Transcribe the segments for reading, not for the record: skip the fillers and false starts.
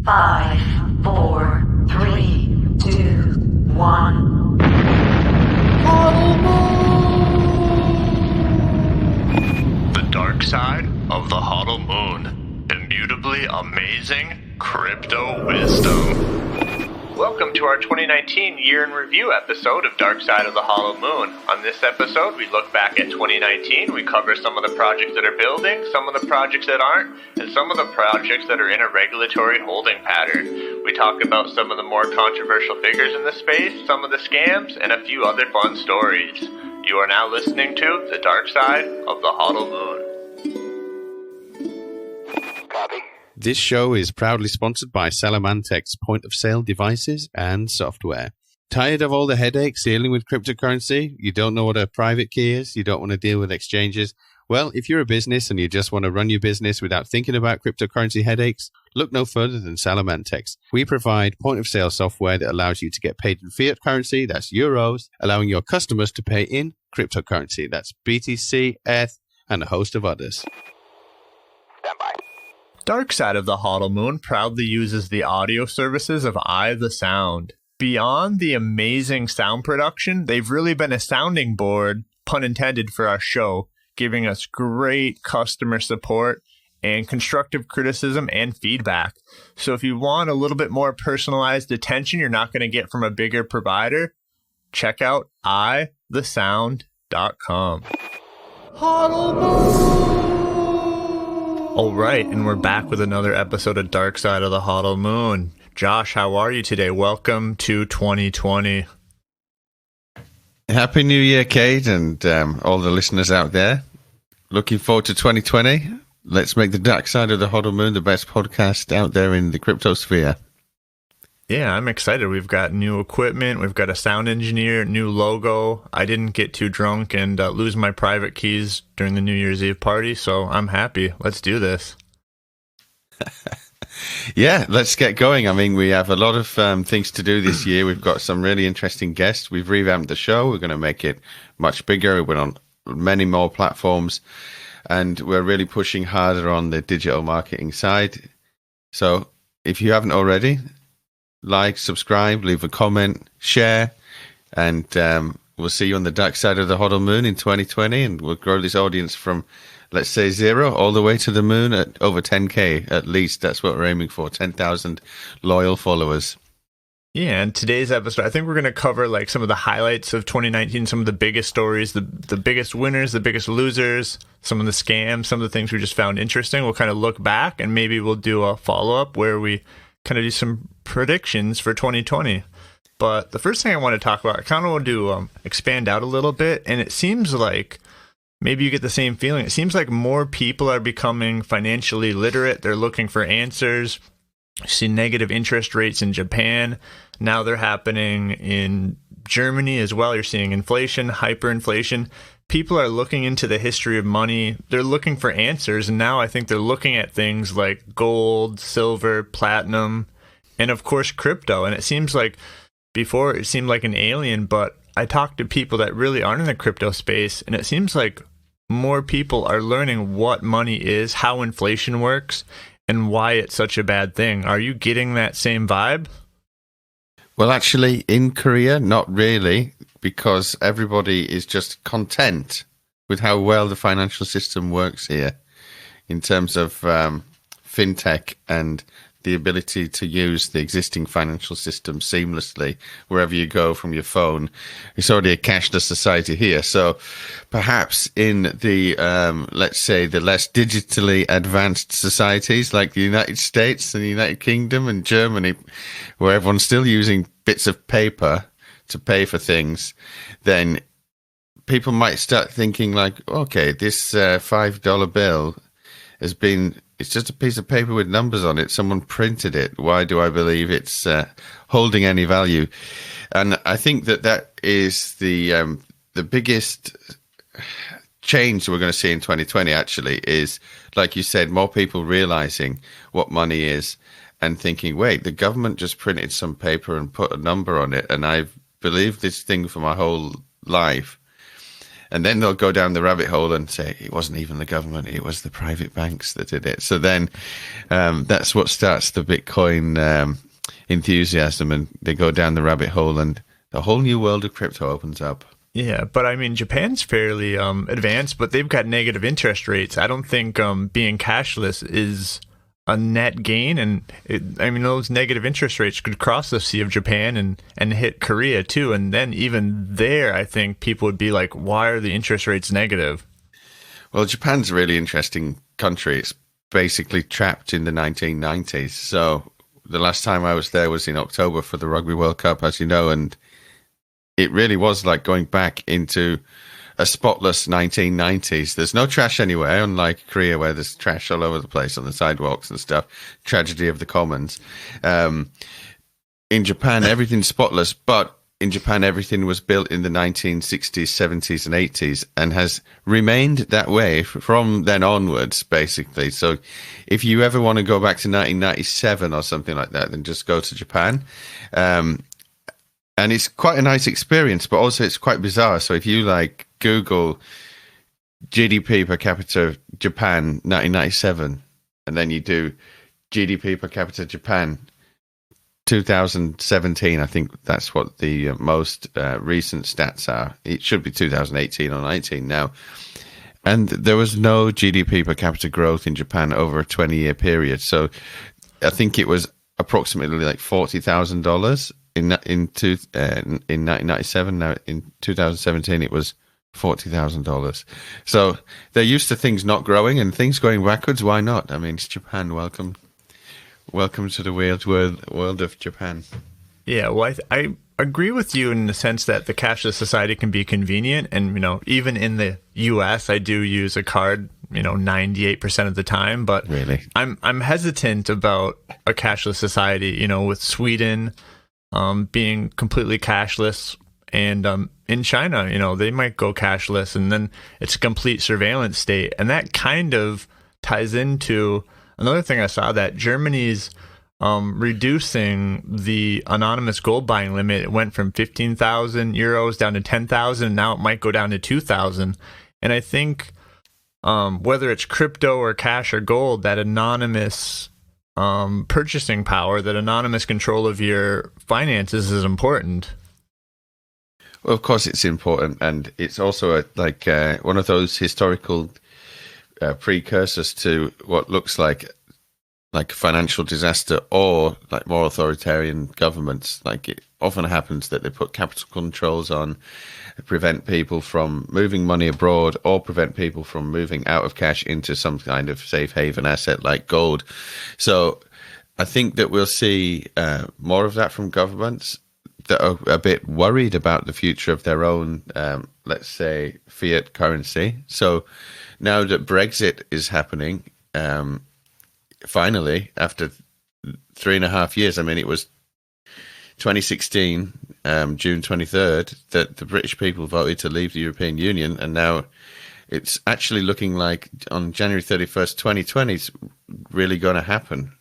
5, 4, 3, 2, 1. The dark side of the HODLmoon. Immutably amazing crypto wisdom. Welcome to our 2019 Year in Review episode of Dark Side of the HODLmoon. On this episode, we look back at 2019, we cover some of the projects that are building, some of the projects that aren't, and some of the projects that are in a regulatory holding pattern. We talk about some of the more controversial figures in the space, some of the scams, and a few other fun stories. You are now listening to The Dark Side of the HODLmoon. Copy. This show is proudly sponsored by Salamantec's point-of-sale devices and software. Tired of all the headaches dealing with cryptocurrency? You don't know what a private key is? You don't want to deal with exchanges? Well, if you're a business and you just want to run your business without thinking about cryptocurrency headaches, look no further than Salamantec's. We provide point-of-sale software that allows you to get paid in fiat currency, that's euros, allowing your customers to pay in cryptocurrency, that's BTC, ETH, and a host of others. Stand by. Dark Side of the HODLmoon proudly uses the audio services of The Sound. Beyond the amazing sound production, they've really been a sounding board, pun intended, for our show, giving us great customer support and constructive criticism and feedback. So if you want a little bit more personalized attention you're not going to get from a bigger provider, check out ithesound.com. HODLmoon! All right, and we're back with another episode of Dark Side of the HODLmoon. Josh, how are you today? Welcome to 2020. Happy New Year, Kate, and all the listeners out there. Looking forward to 2020. Let's make the Dark Side of the HODLmoon the best podcast out there in the crypto sphere. Yeah, I'm excited. We've got new equipment. We've got a sound engineer, new logo. I didn't get too drunk and lose my private keys during the New Year's Eve party, so I'm happy. Let's do this. Yeah, let's get going. I mean, we have a lot of things to do this year. We've got some really interesting guests. We've revamped the show. We're going to make it much bigger. We're on many more platforms, and we're really pushing harder on the digital marketing side. So if you haven't already, like, subscribe, leave a comment, share, and we'll see you on the dark side of the HODLmoon in 2020, and we'll grow this audience from, let's say, 0 all the way to the moon at over 10K at least. That's what we're aiming for, 10,000 loyal followers. Yeah, and today's episode, I think we're going to cover like some of the highlights of 2019, some of the biggest stories, the biggest winners, the biggest losers, some of the scams, some of the things we just found interesting. We'll kind of look back, and maybe we'll do a follow-up where we kind of do some predictions for 2020. But the first thing I want to talk about, I kind of want to expand out a little bit, and it seems like maybe you get the same feeling. It seems like more people are becoming financially literate. They're looking for answers. You see negative interest rates in Japan. Now they're happening in Germany as well. You're seeing inflation, hyperinflation. People are looking into the history of money. They're looking for answers. And now I think they're looking at things like gold, silver, platinum, and of course, crypto. And it seems like before it seemed like an alien, but I talk to people that really aren't in the crypto space, and it seems like more people are learning what money is, how inflation works, and why it's such a bad thing. Are you getting that same vibe? Well, actually, in Korea, not really, because everybody is just content with how well the financial system works here in terms of fintech and the ability to use the existing financial system seamlessly wherever you go from your phone. It's already a cashless society here. So perhaps in the, let's say, the less digitally advanced societies like the United States and the United Kingdom and Germany, where everyone's still using bits of paper to pay for things, then people might start thinking like, okay, this $5 bill has been, it's just a piece of paper with numbers on it. Someone printed it. Why do I believe it's holding any value? And I think that is the biggest change we're going to see in 2020, actually, is, like you said, more people realizing what money is and thinking, wait, the government just printed some paper and put a number on it, and I've believed this thing for my whole life. And then they'll go down the rabbit hole and say it wasn't even the government, it was the private banks that did it. So then that's what starts the Bitcoin enthusiasm, and they go down the rabbit hole and a whole new world of crypto opens up. Yeah, but I mean, Japan's fairly advanced, but they've got negative interest rates. I don't think being cashless is a net gain, and those negative interest rates could cross the Sea of Japan and hit Korea too, and then even there, I think people would be like, why are the interest rates negative? Well, Japan's a really interesting country. It's basically trapped in the 1990s. So the last time I was there was in October for the Rugby World Cup, as you know, and it really was like going back into a spotless 1990s. There's no trash anywhere, unlike Korea, where there's trash all over the place on the sidewalks and stuff. Tragedy of the commons. In Japan, everything's spotless, but in Japan, everything was built in the 1960s, 70s, and 80s, and has remained that way from then onwards, basically. So if you ever want to go back to 1997 or something like that, then just go to Japan. And it's quite a nice experience, but also it's quite bizarre. So if you like Google GDP per capita Japan 1997, and then you do GDP per capita Japan 2017, I think that's what the most recent stats are. It should be 2018 or 19 now. And there was no GDP per capita growth in Japan over a 20-year period. So I think it was approximately like $40,000 in 1997. Now in 2017 it was $40,000. So they're used to things not growing and things going backwards. Why not? I mean, it's Japan. Welcome to the weird world of Japan. Yeah, well, I agree with you in the sense that the cashless society can be convenient, and even in the U.S. I do use a card 98% of the time, but really I'm hesitant about a cashless society, with Sweden being completely cashless, and in China, they might go cashless, and then it's a complete surveillance state. And that kind of ties into another thing I saw, that Germany's reducing the anonymous gold buying limit. It went from 15,000 euros down to 10,000, and now it might go down to 2,000. And I think whether it's crypto or cash or gold, that anonymous purchasing power, that anonymous control of your finances is important. Well, of course it's important, and it's also one of those historical precursors to what looks like financial disaster, or like more authoritarian governments. Like, it often happens that they put capital controls on, prevent people from moving money abroad, or prevent people from moving out of cash into some kind of safe haven asset like gold. So I think that we'll see more of that from governments that are a bit worried about the future of their own, let's say, fiat currency. So now that Brexit is happening, finally, after 3.5 years, I mean, it was 2016, June 23rd, that the British people voted to leave the European Union, and now it's actually looking like on January 31st, 2020, it's really going to happen,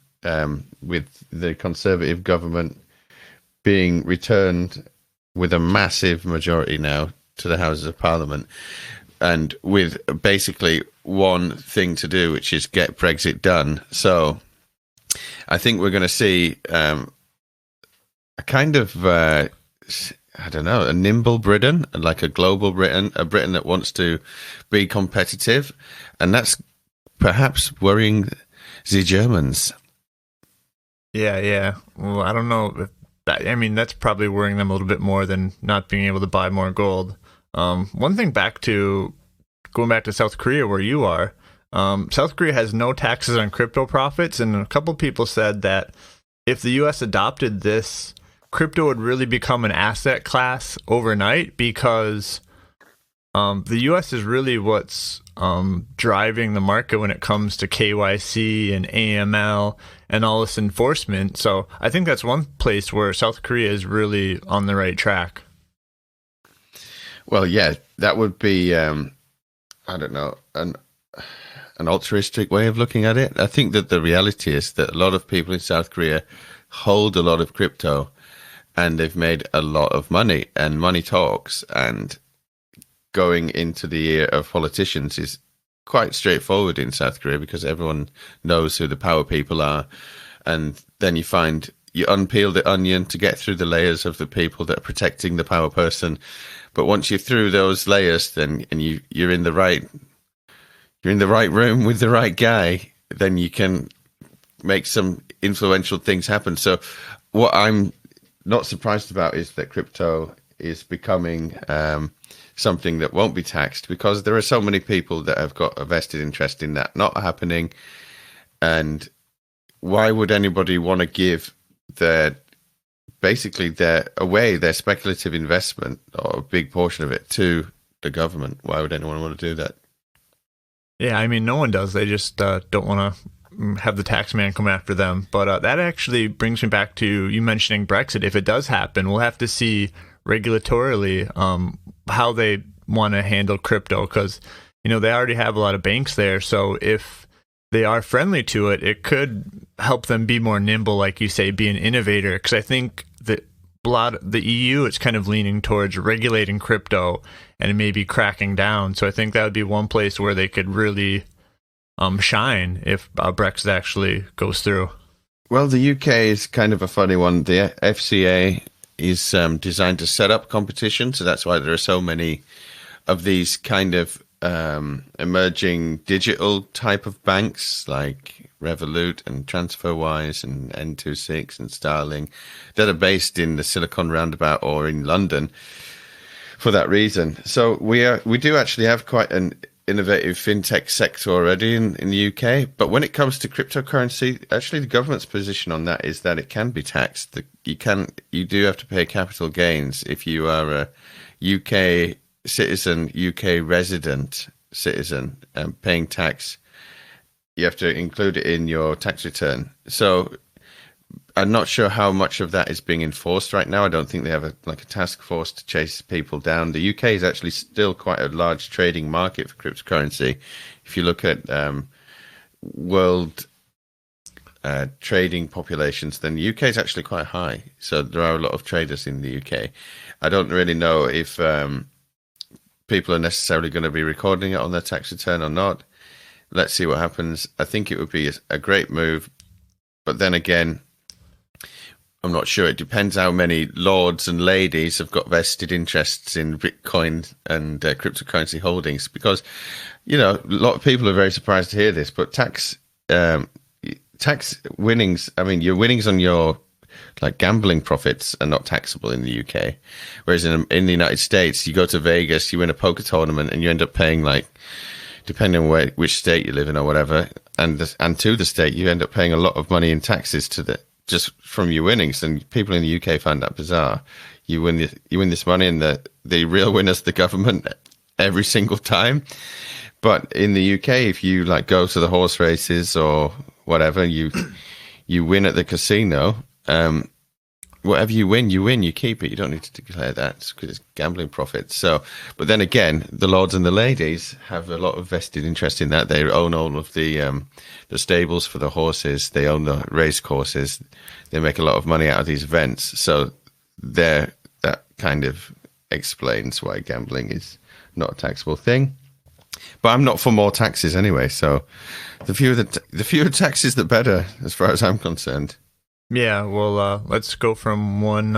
with the Conservative government being returned with a massive majority now to the Houses of Parliament, and with basically one thing to do, which is get Brexit done. So I think we're going to see a kind of, a nimble Britain, like a global Britain, a Britain that wants to be competitive. And that's perhaps worrying the Germans. Yeah. Well, I don't know if that's probably worrying them a little bit more than not being able to buy more gold. One thing going back to South Korea, where you are, South Korea has no taxes on crypto profits, and a couple people said that if the U.S. adopted this, crypto would really become an asset class overnight, because the U.S. is really what's driving the market when it comes to KYC and AML and all this enforcement. So I think that's one place where South Korea is really on the right track. Well, yeah, that would be, an altruistic way of looking at it. I think that the reality is that a lot of people in South Korea hold a lot of crypto, and they've made a lot of money, and money talks. And going into the ear of politicians is quite straightforward in South Korea because everyone knows who the power people are. And then you find you unpeel the onion to get through the layers of the people that are protecting the power person. But once you're through those layers, then you're in the right room with the right guy, then you can make some influential things happen. So what I'm not surprised about is that crypto is becoming something that won't be taxed, because there are so many people that have got a vested interest in that not happening. And why would anybody want to give their speculative investment, or a big portion of it, to the government? Why would anyone want to do that? Yeah, I mean, no one does. They just don't want to have the tax man come after them. But that actually brings me back to you mentioning Brexit. If it does happen, we'll have to see regulatorily how they want to handle crypto, because they already have a lot of banks there. So if they are friendly to it, it could help them be more nimble, like you say, be an innovator. Because I think that the EU is kind of leaning towards regulating crypto and maybe cracking down. So I think that would be one place where they could really shine if Brexit actually goes through. Well, the UK is kind of a funny one. The FCA is designed to set up competition, so that's why there are so many of these kind of emerging digital type of banks like Revolut and TransferWise and N26 and Starling that are based in the Silicon Roundabout or in London for that reason. So we do actually have quite an innovative fintech sector already in the UK. But when it comes to cryptocurrency, actually the government's position on that is that it can be taxed. You do have to pay capital gains if you are a UK citizen, UK resident citizen, paying tax. You have to include it in your tax return. So I'm not sure how much of that is being enforced right now. I don't think they have a task force to chase people down. The UK is actually still quite a large trading market for cryptocurrency. If you look at world trading populations, then the UK is actually quite high. So there are a lot of traders in the UK. I don't really know if people are necessarily going to be recording it on their tax return or not. Let's see what happens. I think it would be a great move. But then again, I'm not sure. It depends how many lords and ladies have got vested interests in Bitcoin and cryptocurrency holdings. Because, a lot of people are very surprised to hear this, but tax winnings, your winnings on your gambling profits are not taxable in the UK. Whereas in the United States, you go to Vegas, you win a poker tournament, and you end up paying depending on which state you live in or whatever, and to the state, you end up paying a lot of money in taxes just from your winnings. And people in the UK find that bizarre. You win this money, and the real winner's the government every single time. But in the UK, if you go to the horse races or whatever, you win at the casino. Whatever you win, you keep it. You don't need to declare that because it's gambling profits. So, but then again, the lords and the ladies have a lot of vested interest in that. They own all of the stables for the horses. They own the race courses. They make a lot of money out of these events. So that kind of explains why gambling is not a taxable thing. But I'm not for more taxes anyway. So the fewer taxes, the better, as far as I'm concerned. Yeah, well, let's go from one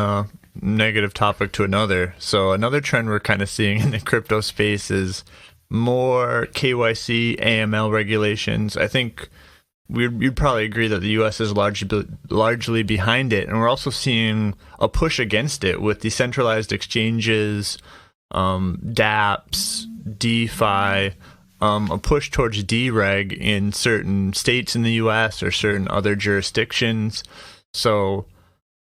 negative topic to another. So another trend we're kind of seeing in the crypto space is more KYC, AML regulations. I think you'd probably agree that the U.S. is largely behind it, and we're also seeing a push against it with decentralized exchanges, dApps, DeFi, a push towards dereg in certain states in the U.S. or certain other jurisdictions. So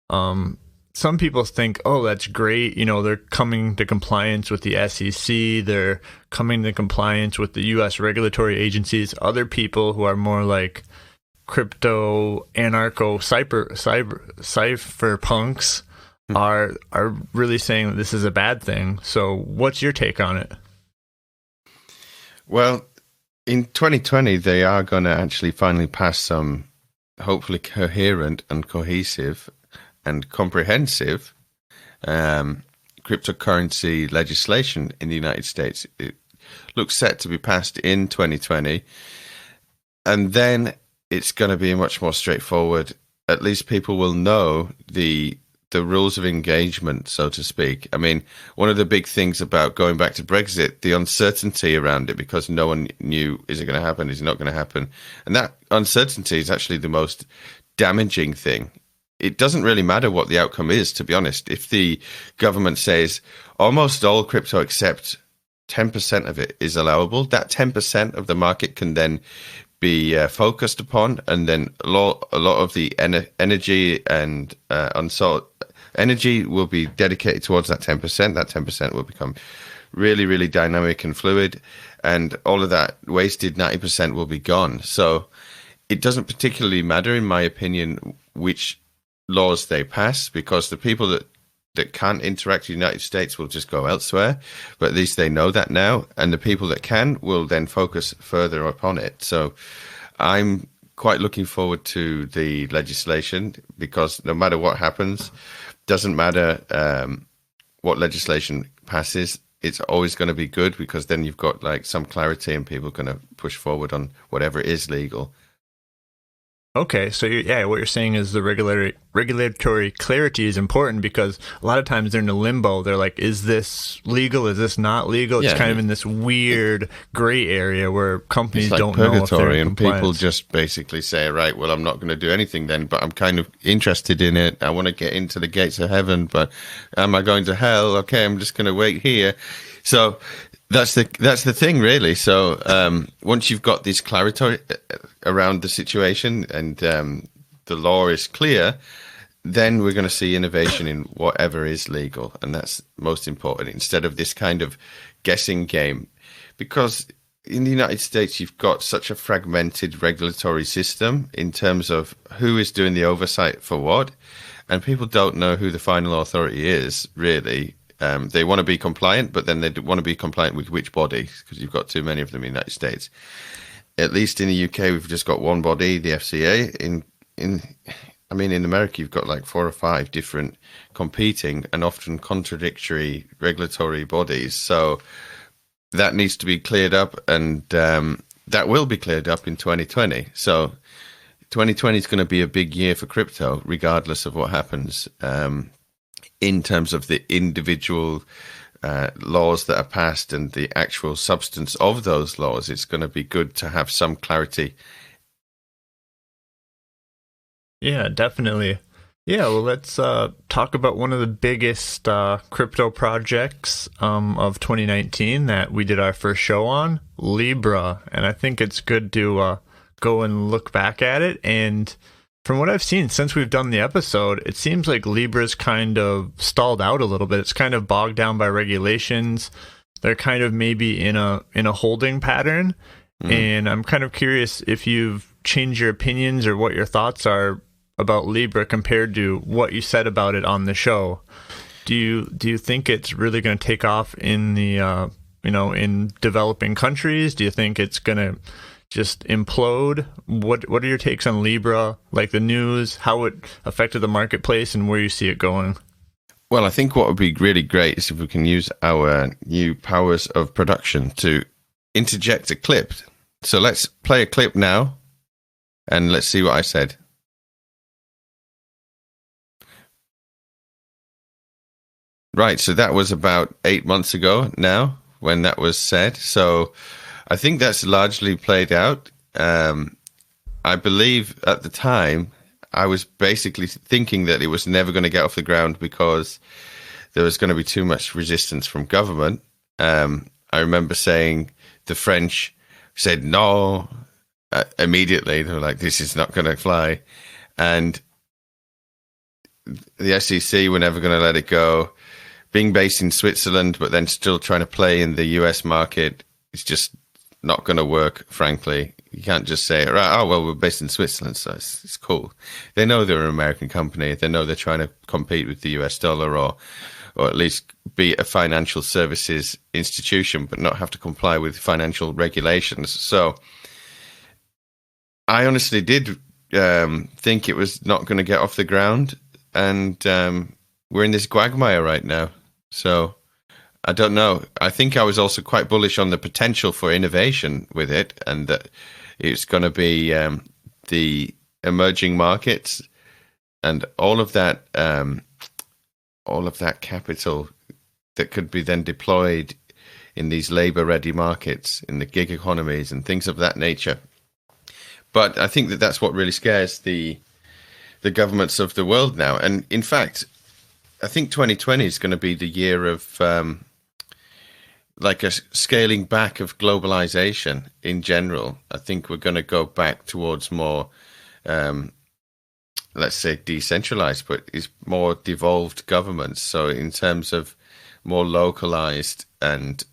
some people think, oh, that's great. They're coming to compliance with the SEC. They're coming to compliance with the U.S. regulatory agencies. Other people who are more like crypto anarcho cypherpunks are really saying that this is a bad thing. So what's your take on it? Well, in 2020, they are going to actually finally pass some hopefully coherent and cohesive and comprehensive cryptocurrency legislation in the United States. It looks set to be passed in 2020. And then it's going to be much more straightforward. At least people will know the rules of engagement, so to speak. I mean, one of the big things about going back to Brexit, the uncertainty around it, because no one knew, is it going to happen, is it not going to happen? And that uncertainty is actually the most damaging thing. It doesn't really matter what the outcome is, to be honest. If the government says almost all crypto except 10% of it is allowable, that 10% of the market can then be focused upon, and then a lot of the energy and energy will be dedicated towards that 10%. That 10% will become really, really dynamic and fluid, and all of that wasted 90% will be gone. So it doesn't particularly matter, in my opinion, which laws they pass, because the people that can't interact with the United States will just go elsewhere, but at least they know that now, and the people that can will then focus further upon it. So I'm quite looking forward to the legislation, because no matter what happens, doesn't matter what legislation passes, it's always going to be good, because then you've got like some clarity and people are going to push forward on whatever is legal. Okay, so what you're saying is the regulatory clarity is important, because a lot of times they're in a limbo. They're like, is this legal? Is this not legal? It's kind of in this weird gray area where companies don't know if they're in compliance. People just basically say, right, well, I'm not going to do anything then, but I'm kind of interested in it. I want to get into the gates of heaven, but am I going to hell? Okay, I'm just going to wait here. So that's the thing, really. So once you've got this clarity around the situation and the law is clear, then we're going to see innovation in whatever is legal, and that's most important, instead of this kind of guessing game. Because in the United States, you've got such a fragmented regulatory system in terms of who is doing the oversight for what, and people don't know who the final authority is, really. They want to be compliant, but then they want to be compliant with which body, because you've got too many of them in the United States. At least in the UK, we've just got one body, the FCA. In America, you've got like 4 or 5 different competing and often contradictory regulatory bodies. So that needs to be cleared up, and that will be cleared up in 2020. So 2020 is going to be a big year for crypto, regardless of what happens. In terms of the individual laws that are passed and the actual substance of those laws, it's going to be good to have some clarity. Yeah, definitely. Yeah, well, let's talk about one of the biggest crypto projects of 2019 that we did our first show on, Libra. And I think it's good to go and look back at it. And from what I've seen since we've done the episode, it seems like Libra's kind of stalled out a little bit. It's kind of bogged down by regulations. They're kind of maybe in a holding pattern. And I'm kind of curious if you've changed your opinions or what your thoughts are about Libra compared to what you said about it on the show. Do you think it's really going to take off in the in developing countries? Do you think it's going to just implode? What are your takes on Libra, like the news, how it affected the marketplace, and where you see it going? Well, I think what would be really great is if we can use our new powers of production to interject a clip. So let's play a clip now, and let's see what I said. Right, so that was about 8 months ago now when that was said. So I think that's largely played out. I believe at the time I was basically thinking that it was never going to get off the ground because there was going to be too much resistance from government. I remember saying the French said no immediately. They were like, this is not going to fly. And the SEC were never going to let it go. Being based in Switzerland, but then still trying to play in the US market, it's just not going to work, frankly. You can't just say, right, oh, well, we're based in Switzerland, so it's cool. They know they're an American company. They know they're trying to compete with the US dollar or at least be a financial services institution, but not have to comply with financial regulations. So I honestly did think it was not going to get off the ground. And we're in this quagmire right now. So I don't know. I think I was also quite bullish on the potential for innovation with it, and that it's going to be the emerging markets and all of that capital that could be then deployed in these labor-ready markets, in the gig economies and things of that nature. But I think that that's what really scares the governments of the world now. And in fact, I think 2020 is going to be the year of like a scaling back of globalization in general. I think we're going to go back towards more, let's say, decentralized, but is more devolved governments. So in terms of more localized and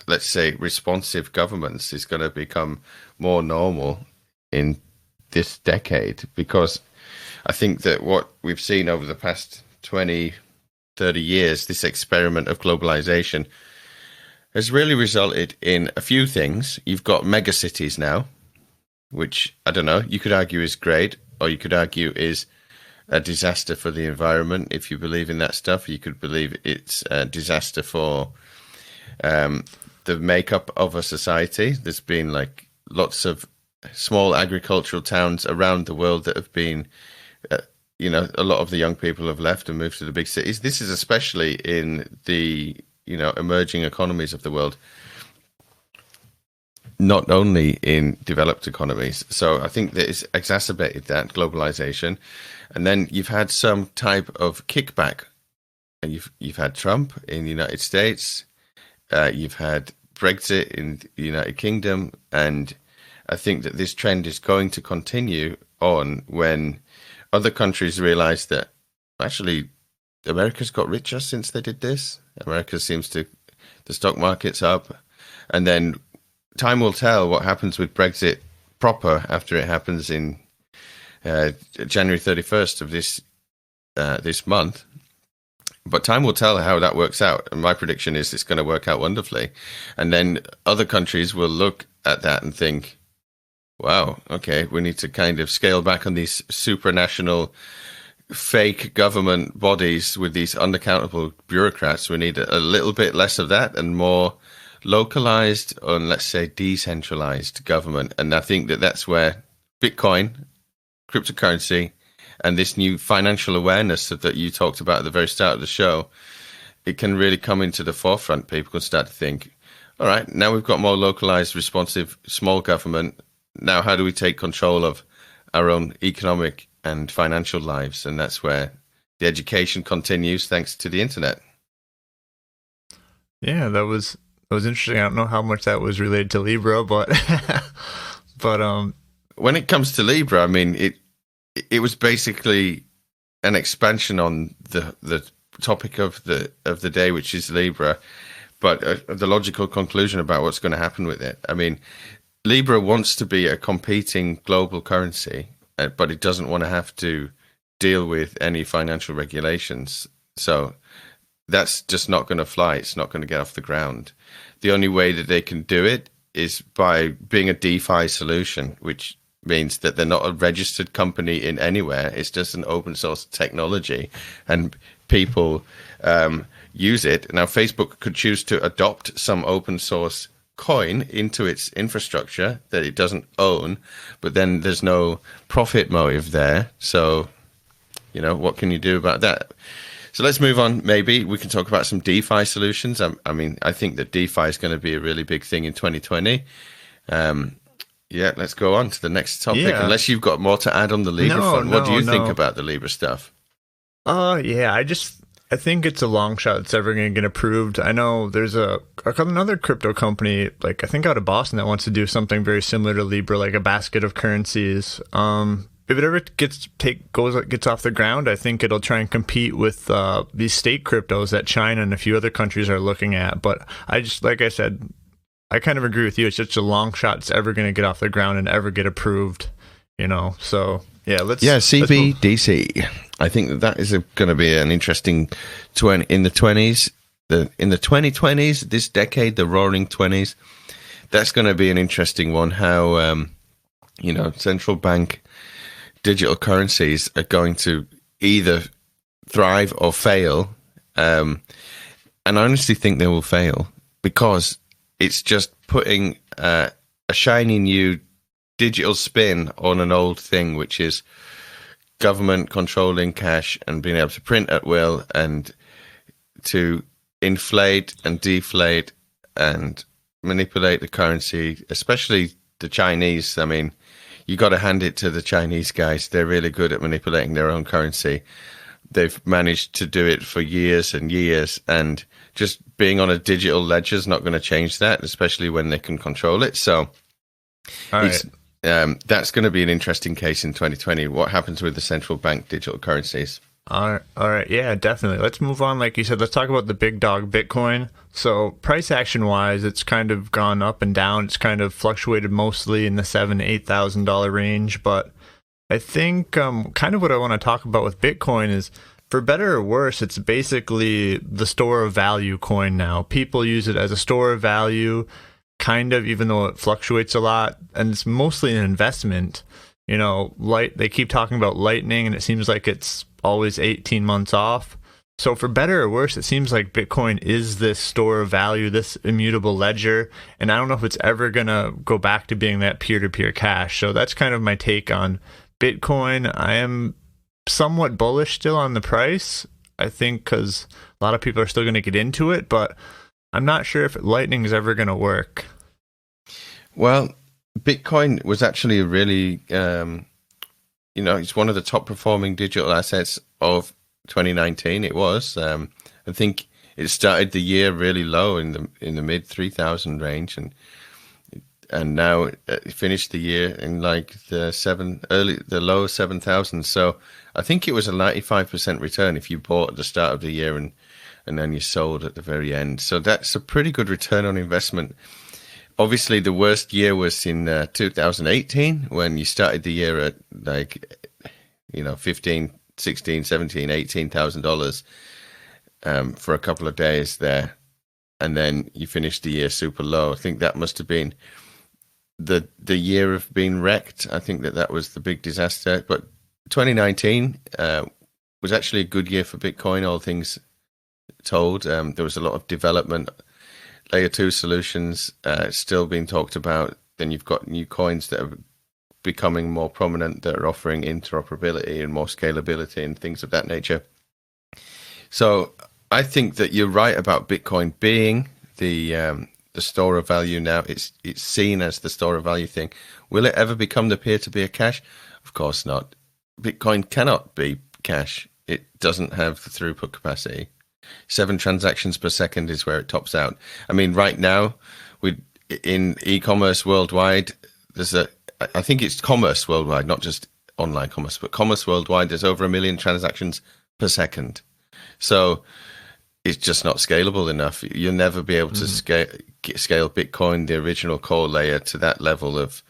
let's say responsive governments is going to become more normal in this decade, because I think that what we've seen over the past 20, 30 years, this experiment of globalization has really resulted in a few things. You've got megacities now, which, I don't know, you could argue is great, or you could argue is a disaster for the environment. If you believe in that stuff, you could believe it's a disaster for the makeup of a society. There's been like lots of small agricultural towns around the world that have been, a lot of the young people have left and moved to the big cities. This is especially in the, emerging economies of the world, not only in developed economies. So I think that it's exacerbated that globalization. And then you've had some type of kickback. And you've had Trump in the United States. You've had Brexit in the United Kingdom. And I think that this trend is going to continue on when other countries realize that actually America's got richer since they did this. America seems to, the stock market's up. And then time will tell what happens with Brexit proper after it happens in January 31st of this month. But time will tell how that works out. And my prediction is it's going to work out wonderfully. And then other countries will look at that and think, wow, okay, we need to kind of scale back on these supranational fake government bodies with these unaccountable bureaucrats. We need a little bit less of that and more localized, or let's say decentralized government. And I think that that's where Bitcoin, cryptocurrency, and this new financial awareness that you talked about at the very start of the show, it can really come into the forefront. People can start to think, all right, now we've got more localized, responsive, small government. Now, how do we take control of our own economic and financial lives? And that's where the education continues, thanks to the internet. Yeah, that was interesting. I don't know how much that was related to Libra, but when it comes to Libra, I mean, it was basically an expansion on the topic of the day, which is Libra, but the logical conclusion about what's going to happen with it. I mean, Libra wants to be a competing global currency, but it doesn't want to have to deal with any financial regulations. So that's just not going to fly. It's not going to get off the ground. The only way that they can do it is by being a DeFi solution, which means that they're not a registered company in anywhere. It's just an open source technology, and people use it. Now, Facebook could choose to adopt some open source coin into its infrastructure that it doesn't own, but then there's no profit motive there. So, what can you do about that? So let's move on. Maybe we can talk about some DeFi solutions. I mean, I think that DeFi is going to be a really big thing in 2020. Yeah, let's go on to the next topic. Yeah. Unless you've got more to add on the Libra front. What do you think about the Libra stuff? Yeah, I think it's a long shot it's ever going to get approved. I know there's another crypto company, like I think out of Boston, that wants to do something very similar to Libra, like a basket of currencies. If it ever gets off the ground, I think it'll try and compete with these state cryptos that China and a few other countries are looking at. But like I said, I kind of agree with you. It's just a long shot it's ever going to get off the ground and ever get approved. So yeah, CBDC. I think that is going to be an interesting in the 20s. In the 2020s, this decade, the Roaring 20s, that's going to be an interesting one. How central bank digital currencies are going to either thrive or fail. And I honestly think they will fail because it's just putting a shiny new digital spin on an old thing, which is government controlling cash and being able to print at will and to inflate and deflate and manipulate the currency, especially the Chinese. I mean, you got to hand it to the Chinese guys. They're really good at manipulating their own currency. They've managed to do it for years and years, and just being on a digital ledger is not going to change that, especially when they can control it. So that's going to be an interesting case in 2020. What happens with the central bank digital currencies? All right. Yeah, definitely. Let's move on. Like you said, let's talk about the big dog Bitcoin. So price action wise, it's kind of gone up and down. It's kind of fluctuated mostly in the $7,000 to $8,000 range. But I think kind of what I want to talk about with Bitcoin is, for better or worse, it's basically the store of value coin now. People use it as a store of value, kind of, even though it fluctuates a lot. And it's mostly an investment. You know, they keep talking about Lightning, and it seems like it's always 18 months off. So for better or worse, it seems like Bitcoin is this store of value, this immutable ledger. And I don't know if it's ever going to go back to being that peer-to-peer cash. So that's kind of my take on Bitcoin. I am somewhat bullish still on the price, I think, because a lot of people are still going to get into it. But I'm not sure if Lightning is ever going to work. Well, Bitcoin was actually a really, it's one of the top performing digital assets of 2019. It was. I think it started the year really low in the mid 3,000 range, and now it finished the year in like the low 7,000. So I think it was a 95% return if you bought at the start of the year and then you sold at the very end. So that's a pretty good return on investment. Obviously, the worst year was in 2018 when you started the year at like, $15,000, $16,000, $17,000, $18,000 for a couple of days there, and then you finished the year super low. I think that must have been the year of being wrecked. I think that was the big disaster. But 2019 was actually a good year for Bitcoin, all things told. There was a lot of development. Layer 2 solutions still being talked about. Then you've got new coins that are becoming more prominent, that are offering interoperability and more scalability and things of that nature. So I think that you're right about Bitcoin being the store of value now. It's seen as the store of value thing. Will it ever become the peer-to-peer cash? Of course not. Bitcoin cannot be cash. It doesn't have the throughput capacity. 7 transactions per second is where it tops out. I mean, right now, in e-commerce worldwide, I think it's commerce worldwide, not just online commerce, but commerce worldwide, there's over 1 million transactions per second. So it's just not scalable enough. You'll never be able to scale Bitcoin, the original core layer, to that level of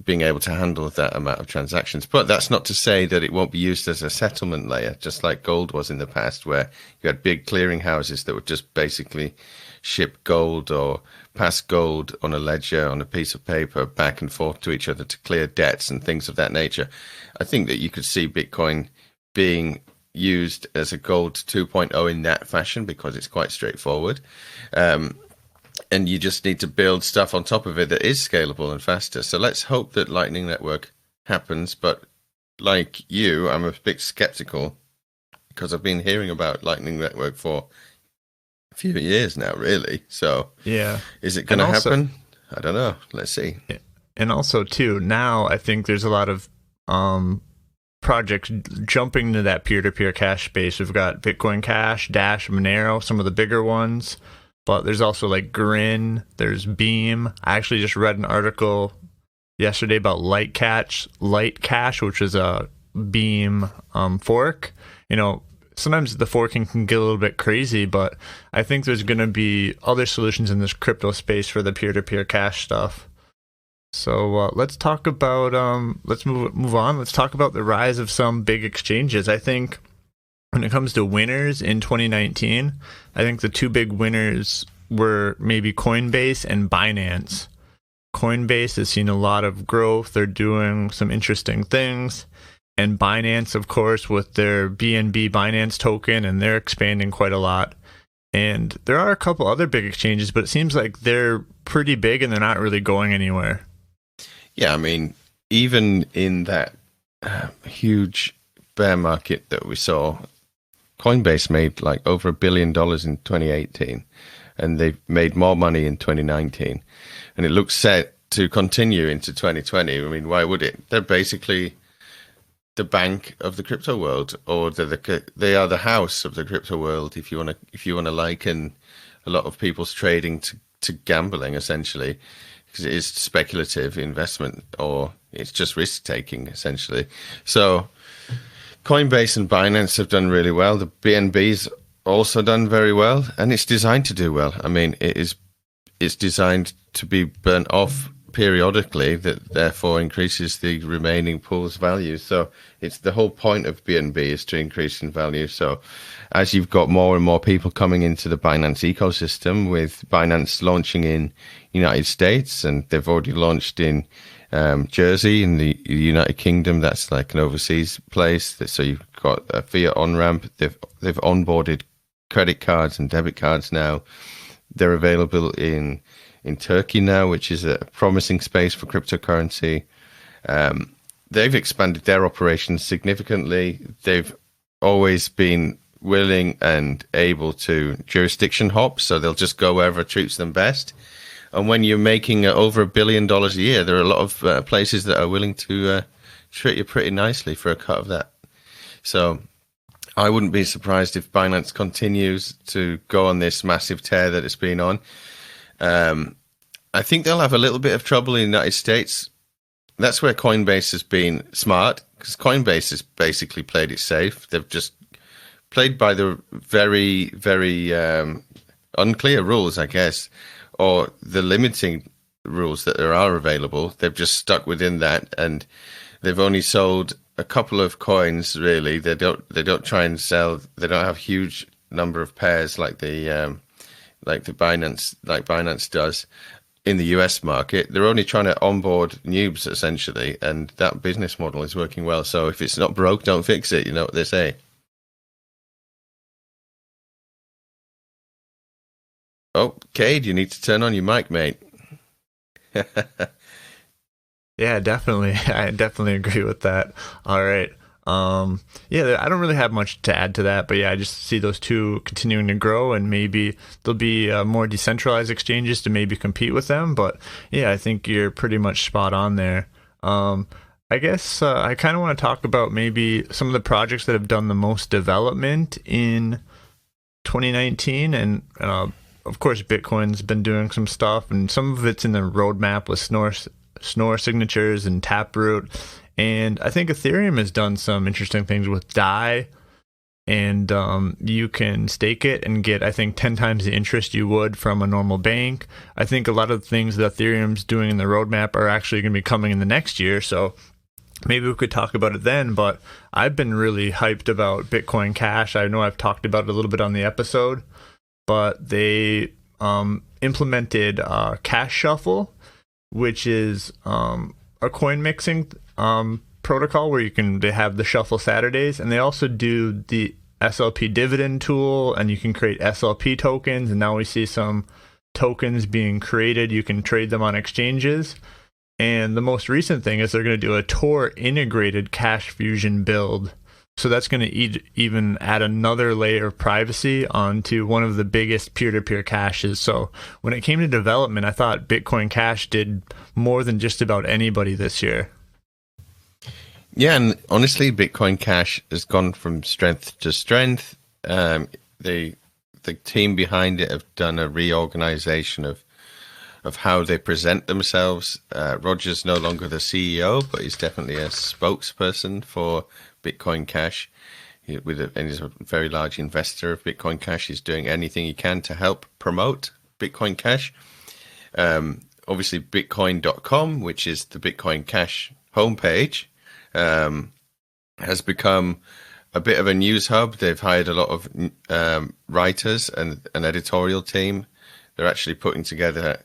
being able to handle that amount of transactions. But that's not to say that it won't be used as a settlement layer, just like gold was in the past, where you had big clearing houses that would just basically ship gold or pass gold on a ledger, on a piece of paper, back and forth to each other to clear debts and things of that nature. I think that you could see Bitcoin being used as a gold 2.0 in that fashion, because it's quite straightforward. And you just need to build stuff on top of it that is scalable and faster. So let's hope that Lightning Network happens. But like you, I'm a bit skeptical, because I've been hearing about Lightning Network for a few years now, really. So yeah, is it going to happen? I don't know. Let's see. And also, too, now I think there's a lot of projects jumping into that peer-to-peer cash space. We've got Bitcoin Cash, Dash, Monero, some of the bigger ones. But there's also like Grin, there's Beam. I actually just read an article yesterday about Lightcash, which is a Beam fork. Sometimes the forking can get a little bit crazy, but I think there's going to be other solutions in this crypto space for the peer-to-peer cash stuff. So let's talk about, let's move on. Let's talk about the rise of some big exchanges. I think when it comes to winners in 2019, I think the two big winners were maybe Coinbase and Binance. Coinbase has seen a lot of growth. They're doing some interesting things. and Binance, of course, with their BNB Binance token, and they're expanding quite a lot. And there are a couple other big exchanges, but it seems like they're pretty big and they're not really going anywhere. Yeah, I mean, even in that huge bear market that we saw, Coinbase made like over $1 billion in 2018, and they've made more money in 2019. And it looks set to continue into 2020. I mean, why would it? They're basically the bank of the crypto world, or they are the house of the crypto world. If you want to liken a lot of people's trading to gambling, essentially, because it is speculative investment, or it's just risk taking, essentially. So Coinbase and Binance have done really well. The BNB's also done very well, and it's designed to do well. I mean, it's designed to be burnt off periodically, that therefore increases the remaining pool's value. So it's the whole point of BNB is to increase in value. So as you've got more and more people coming into the Binance ecosystem, with Binance launching in United States, and they've already launched in Jersey in the United Kingdom, that's like an overseas place. So you've got a fiat on-ramp. They've onboarded credit cards and debit cards now. They're available in Turkey now, which is a promising space for cryptocurrency. They've expanded their operations significantly. They've always been willing and able to jurisdiction hop, so they'll just go wherever treats them best. And when you're making over $1 billion a year, there are a lot of places that are willing to treat you pretty nicely for a cut of that. So I wouldn't be surprised if Binance continues to go on this massive tear that it's been on. I think they'll have a little bit of trouble in the United States. That's where Coinbase has been smart, because Coinbase has basically played it safe. They've just played by the very, very unclear rules, I guess, or the limiting rules that there are available. They've just stuck within that, and they've only sold a couple of coins. Really, they don't try and sell. They don't have huge number of pairs like Binance does in the US market. They're only trying to onboard noobs, essentially, and that business model is working well. So if it's not broke, don't fix it. You know what they say. Oh, Cade, you need to turn on your mic, mate. Yeah, definitely. I definitely agree with that. All right. Yeah, I don't really have much to add to that, but yeah, I just see those two continuing to grow, and maybe there'll be more decentralized exchanges to maybe compete with them. But yeah, I think you're pretty much spot on there. I guess I kind of want to talk about maybe some of the projects that have done the most development in 2019, and of course, Bitcoin's been doing some stuff, and some of it's in the roadmap with Snore signatures and Taproot. And I think Ethereum has done some interesting things with DAI, and you can stake it and get, I think, 10 times the interest you would from a normal bank. I think a lot of the things that Ethereum's doing in the roadmap are actually going to be coming in the next year, so maybe we could talk about it then. But I've been really hyped about Bitcoin Cash. I know I've talked about it a little bit on the episode, but they implemented Cash Shuffle, which is a coin mixing protocol where they have the Shuffle Saturdays, and they also do the SLP dividend tool, and you can create SLP tokens, and now we see some tokens being created. You can trade them on exchanges, and the most recent thing is they're going to do a Tor integrated Cash Fusion build. So that's going to even add another layer of privacy onto one of the biggest peer-to-peer caches. So when it came to development, I thought Bitcoin Cash did more than just about anybody this year. Yeah, and honestly, Bitcoin Cash has gone from strength to strength. The team behind it have done a reorganization of how they present themselves. Roger's no longer the CEO, but he's definitely a spokesperson for Bitcoin Cash. And he's a very large investor of Bitcoin Cash. He's doing anything he can to help promote Bitcoin Cash. Obviously, Bitcoin.com, which is the Bitcoin Cash homepage, has become a bit of a news hub. They've hired a lot of writers and an editorial team. They're actually putting together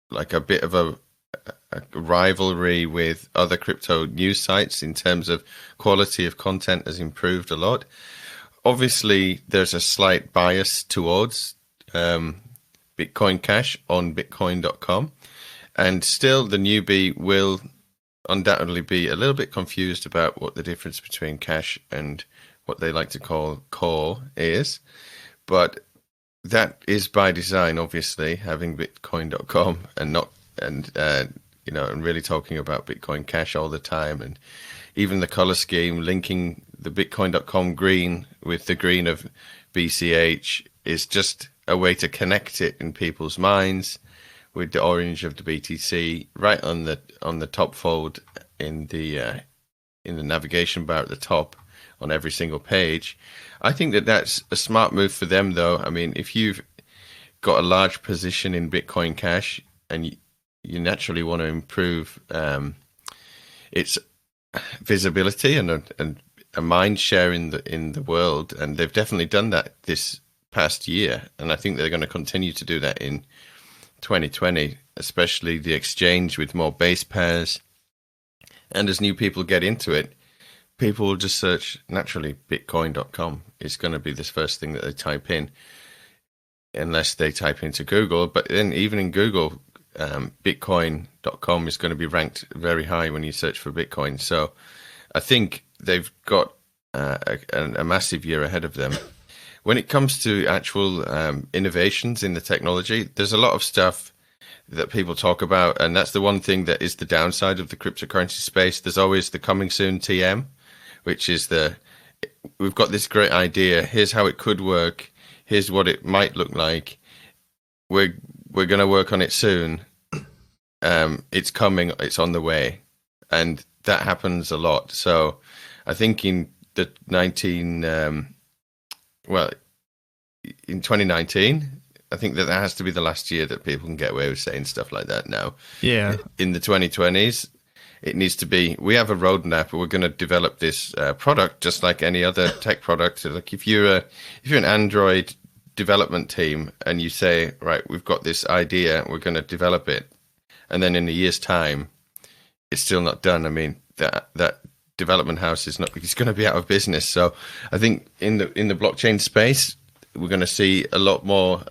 like a bit of a rivalry with other crypto news sites in terms of quality of content has improved a lot. Obviously, there's a slight bias towards Bitcoin Cash on Bitcoin.com, and still the newbie will undoubtedly be a little bit confused about what the difference between cash and what they like to call core is. But that is by design, obviously, having Bitcoin.com and really talking about Bitcoin Cash all the time, and even the color scheme linking the Bitcoin.com green with the green of BCH is just a way to connect it in people's minds with the orange of the BTC right on the top fold in the navigation bar at the top on every single page. I think that that's a smart move for them, though. I mean, if you've got a large position in Bitcoin Cash and you naturally want to improve its visibility and a mind share in the world, and they've definitely done that this past year, and I think they're going to continue to do that in 2020, especially the exchange with more base pairs. And as new people get into it, people will just search naturally Bitcoin.com. It's going to be this first thing that they type in, unless they type into Google. But then even in Google, Bitcoin.com is going to be ranked very high when you search for Bitcoin. So I think they've got a massive year ahead of them. When it comes to actual innovations in the technology, there's a lot of stuff that people talk about, and that's the one thing that is the downside of the cryptocurrency space. There's always the coming soon TM, which is we've got this great idea, here's how it could work, here's what it might look like, we're going to work on it soon, it's coming, it's on the way, and that happens a lot. So I think in 2019, I think that has to be the last year that people can get away with saying stuff like that now. Yeah. In the 2020s, it needs to be, we have a roadmap, we're going to develop this product just like any other tech product. Like if you're an Android development team and you say, right, we've got this idea, we're going to develop it, and then in a year's time, it's still not done. I mean, that development house it's going to be out of business. So I think in the blockchain space, we're going to see a lot more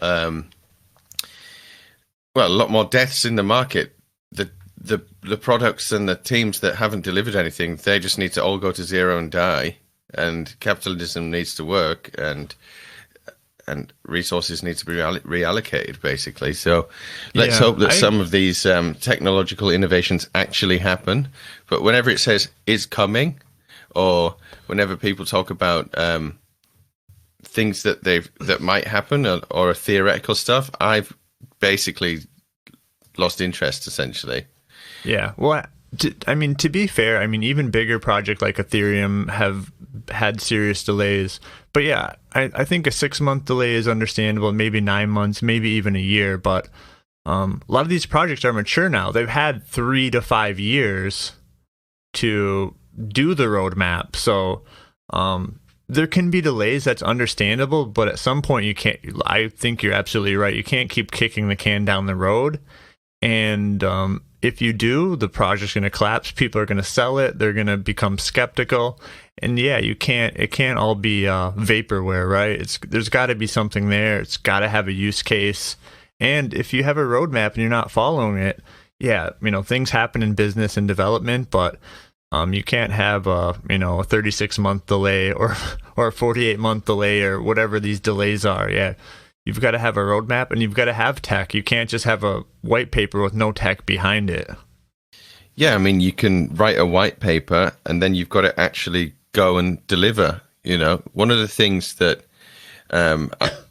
deaths in the market. The products and the teams that haven't delivered anything, they just need to all go to zero and die, and capitalism needs to work, and resources need to be reallocated, basically. So let's hope that some of these technological innovations actually happen. But whenever it says is coming, or whenever people talk about things that might happen or theoretical stuff, I've basically lost interest, essentially. Yeah. Well, to be fair, I mean, even bigger projects like Ethereum have had serious delays. But yeah, I think a 6-month delay is understandable, maybe 9 months, maybe even a year. But a lot of these projects are mature now. They've had 3 to 5 years to do the roadmap. So there can be delays. That's understandable. But at some point, you can't. I think you're absolutely right. You can't keep kicking the can down the road. And if you do, the project's going to collapse. People are going to sell it. They're going to become skeptical. And yeah, it can't all be vaporware, right? There's got to be something there. It's got to have a use case. And if you have a roadmap and you're not following it, yeah, things happen in business and development, but you can't have a 36-month delay or a 48-month delay or whatever these delays are. Yeah. You've got to have a roadmap and you've got to have tech. You can't just have a white paper with no tech behind it. Yeah, I mean, you can write a white paper and then you've got to actually go and deliver. One of the things that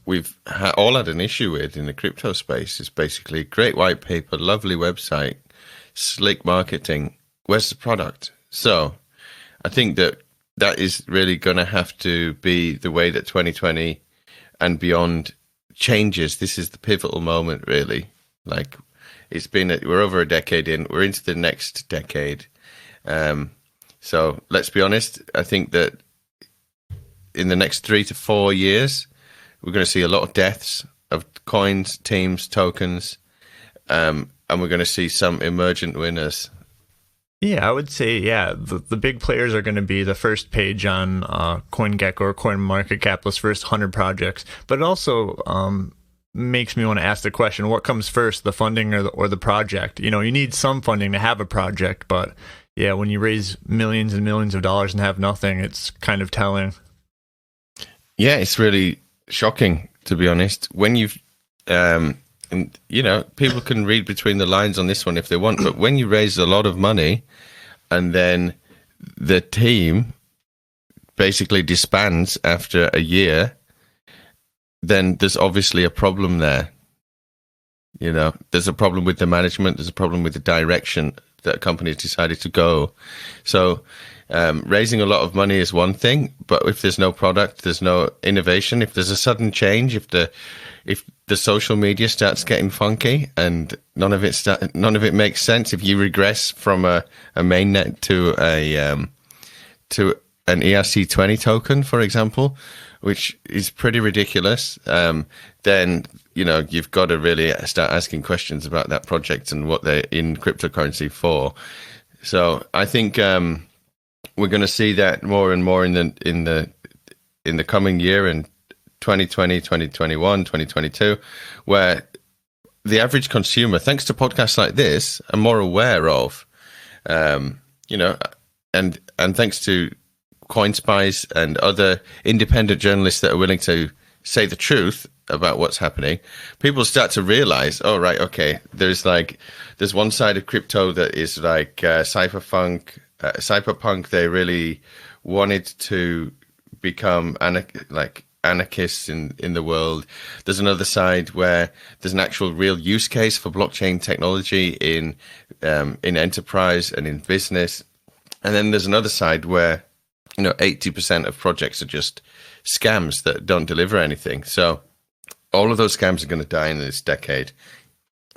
we've all had an issue with in the crypto space is basically great white paper, lovely website, slick marketing. Where's the product? So I think that is really going to have to be the way that 2020 and beyond changes. This is the pivotal moment, really. Like, we're over a decade in, we're into the next decade. So let's be honest, I think that in the next 3 to 4 years, we're going to see a lot of deaths of coins, teams, tokens. I we're going to see some emergent winners. Yeah, I would say, the big players are going to be the first page on CoinGecko or CoinMarketCap, those first 100 projects. But it also makes me want to ask the question, what comes first, the funding or the project? You need some funding to have a project, but yeah, when you raise millions and millions of dollars and have nothing, it's kind of telling. Yeah, it's really shocking, to be honest. When you've, people can read between the lines on this one if they want, but when you raise a lot of money and then the team basically disbands after a year, then there's obviously a problem there. There's a problem with the management, there's a problem with the direction that a company has decided to go. So raising a lot of money is one thing, but if there's no product, there's no innovation. If there's a sudden change, if the social media starts getting funky and none of it makes sense, if you regress from a mainnet to an ERC20 token, for example, which is pretty ridiculous, then you've got to really start asking questions about that project and what they're in cryptocurrency for. So I think we're going to see that more and more in the coming year, in 2020, 2021, 2022, where the average consumer, thanks to podcasts like this, are more aware of, and thanks to CoinSpies and other independent journalists that are willing to say the truth about what's happening, people start to realize, oh, right, okay, there's one side of crypto that is like cypherpunk. They really wanted to become anarchists in the world. There's another side where there's an actual real use case for blockchain technology in enterprise and in business. And then there's another side where 80% of projects are just scams that don't deliver anything. So all of those scams are going to die in this decade,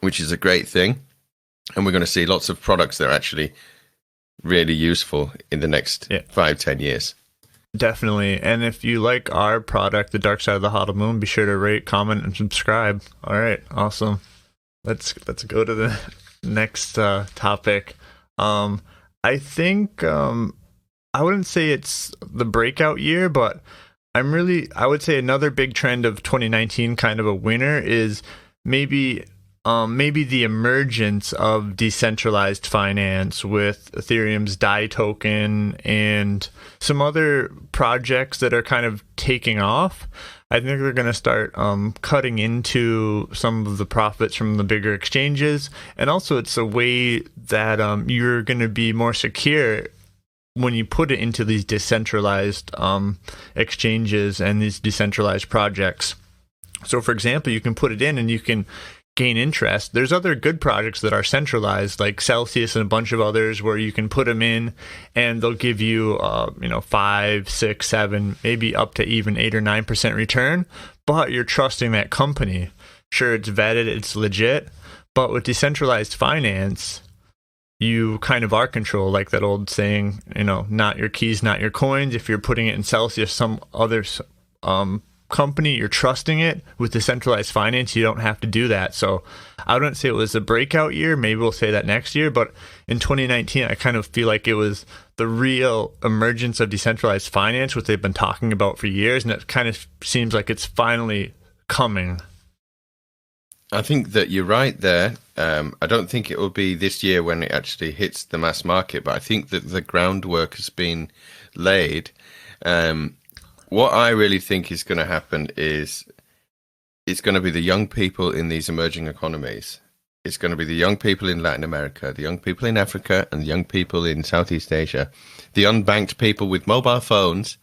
which is a great thing. And we're going to see lots of products that are actually really useful in the next 5-10 years. Definitely. And if you like our product, The Dark Side of the HODLmoon, be sure to rate, comment, and subscribe. All right. Awesome. Let's go to the next topic. I think I wouldn't say it's the breakout year, but I would say another big trend of 2019, kind of a winner, is maybe the emergence of decentralized finance with Ethereum's DAI token and some other projects that are kind of taking off. I think they're going to start cutting into some of the profits from the bigger exchanges. And also it's a way that you're going to be more secure when you put it into these decentralized exchanges and these decentralized projects. So, for example, you can put it in and you can gain interest. There's other good projects that are centralized, like Celsius and a bunch of others, where you can put them in and they'll give you, 5, 6, 7, maybe up to even 8 or 9% return. But you're trusting that company. Sure, it's vetted, it's legit. But with decentralized finance, you kind of are control, like that old saying, not your keys, not your coins. If you're putting it in Celsius, some other company, you're trusting it. With decentralized finance, you don't have to do that. So I wouldn't say it was a breakout year. Maybe we'll say that next year. But in 2019, I kind of feel like it was the real emergence of decentralized finance, which they've been talking about for years. And it kind of seems like it's finally coming. I think that you're right there. I don't think it will be this year when it actually hits the mass market, but I think that the groundwork has been laid. What I really think is going to happen is it's going to be the young people in these emerging economies. It's going to be the young people in Latin America, the young people in Africa, and the young people in Southeast Asia, the unbanked people with mobile phones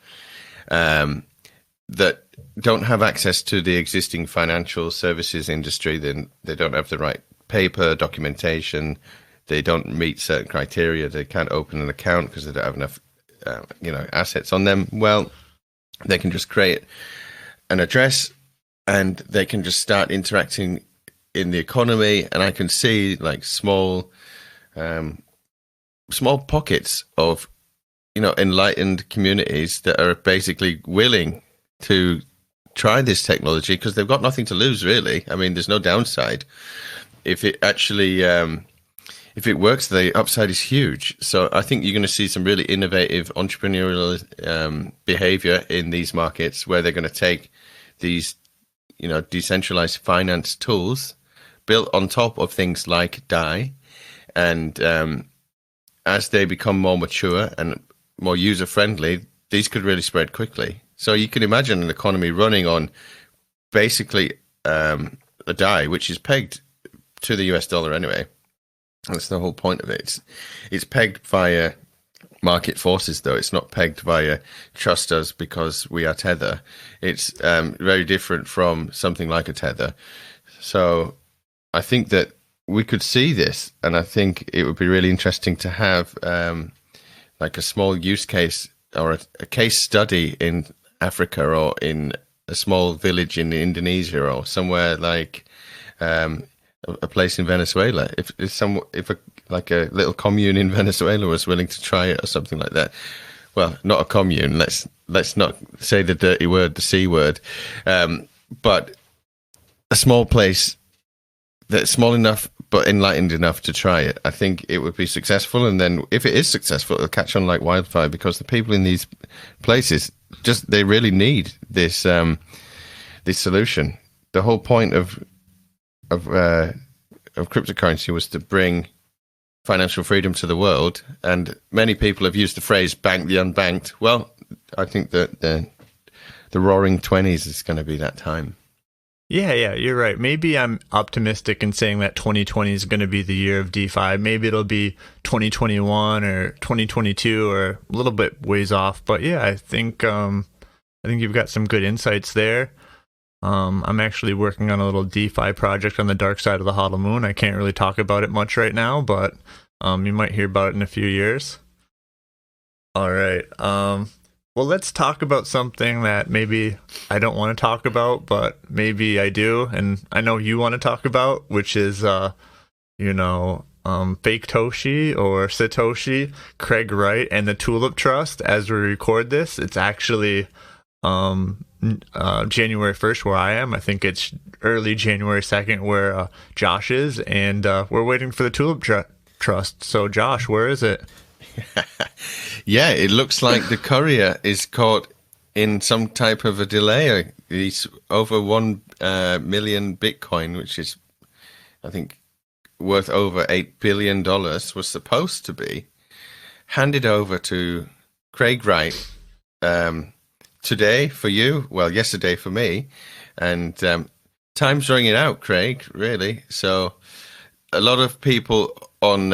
that don't have access to the existing financial services industry. Then they don't have the right paper documentation. They don't meet certain criteria. They can't open an account because they don't have enough, assets on them. Well, they can just create an address and they can just start interacting in the economy. And I can see like small pockets of, enlightened communities that are basically willing to try this technology because they've got nothing to lose, really. I mean, there's no downside. if it actually if it works, the upside is huge. So I think you're going to see some really innovative entrepreneurial behavior in these markets, where they're going to take these, decentralized finance tools built on top of things like DAI, and as they become more mature and more user friendly, these could really spread quickly. So you can imagine an economy running on basically a DAI, which is pegged to the US dollar anyway. That's the whole point of it. It's pegged via market forces, though. It's not pegged via trust us because we are Tether. It's very different from something like a Tether. So I think that we could see this, and I think it would be really interesting to have like a small use case or a case study in Africa, or in a small village in Indonesia, or somewhere like a place in Venezuela. If a little commune in Venezuela was willing to try it, or something like that. Well, not a commune. Let's not say the dirty word, the C word, but a small place that's small enough but enlightened enough to try it. I think it would be successful, and then if it is successful, it'll catch on like wildfire, because the people in these places they really need this this solution. The whole point of cryptocurrency was to bring financial freedom to the world, and many people have used the phrase "bank the unbanked." Well, I think that the Roaring '20s is going to be that time. Yeah, you're right. Maybe I'm optimistic in saying that 2020 is going to be the year of DeFi. Maybe it'll be 2021 or 2022, or a little bit ways off. But yeah, I think you've got some good insights there. I'm actually working on a little DeFi project on the dark side of the HODLmoon. I can't really talk about it much right now, but you might hear about it in a few years. All right. Well, let's talk about something that maybe I don't want to talk about, but maybe I do, and I know you want to talk about, which is, fake Toshi, or Satoshi, Craig Wright, and the Tulip Trust. As we record this, it's actually January 1st where I am. I think it's early January 2nd where Josh is, and we're waiting for the Tulip Trust. So, Josh, where is it? Yeah, it looks like the courier is caught in some type of a delay. He's over 1 million Bitcoin, which is, I think, worth over $8 billion, was supposed to be handed over to Craig Wright today for you, well, yesterday for me, and time's running out, Craig, really. So a lot of people on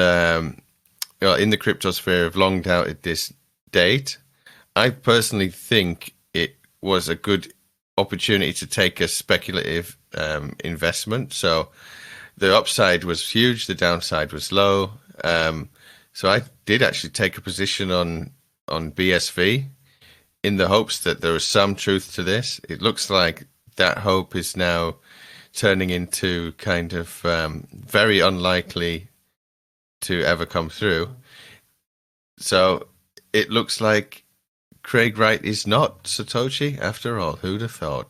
in the cryptosphere have long doubted this date. I personally think it was a good opportunity to take a speculative investment. So the upside was huge, the downside was low. So I did actually take a position on BSV in the hopes that there was some truth to this. It looks like that hope is now turning into kind of very unlikely to ever come through. So it looks like Craig Wright is not Satoshi after all. Who'd have thought?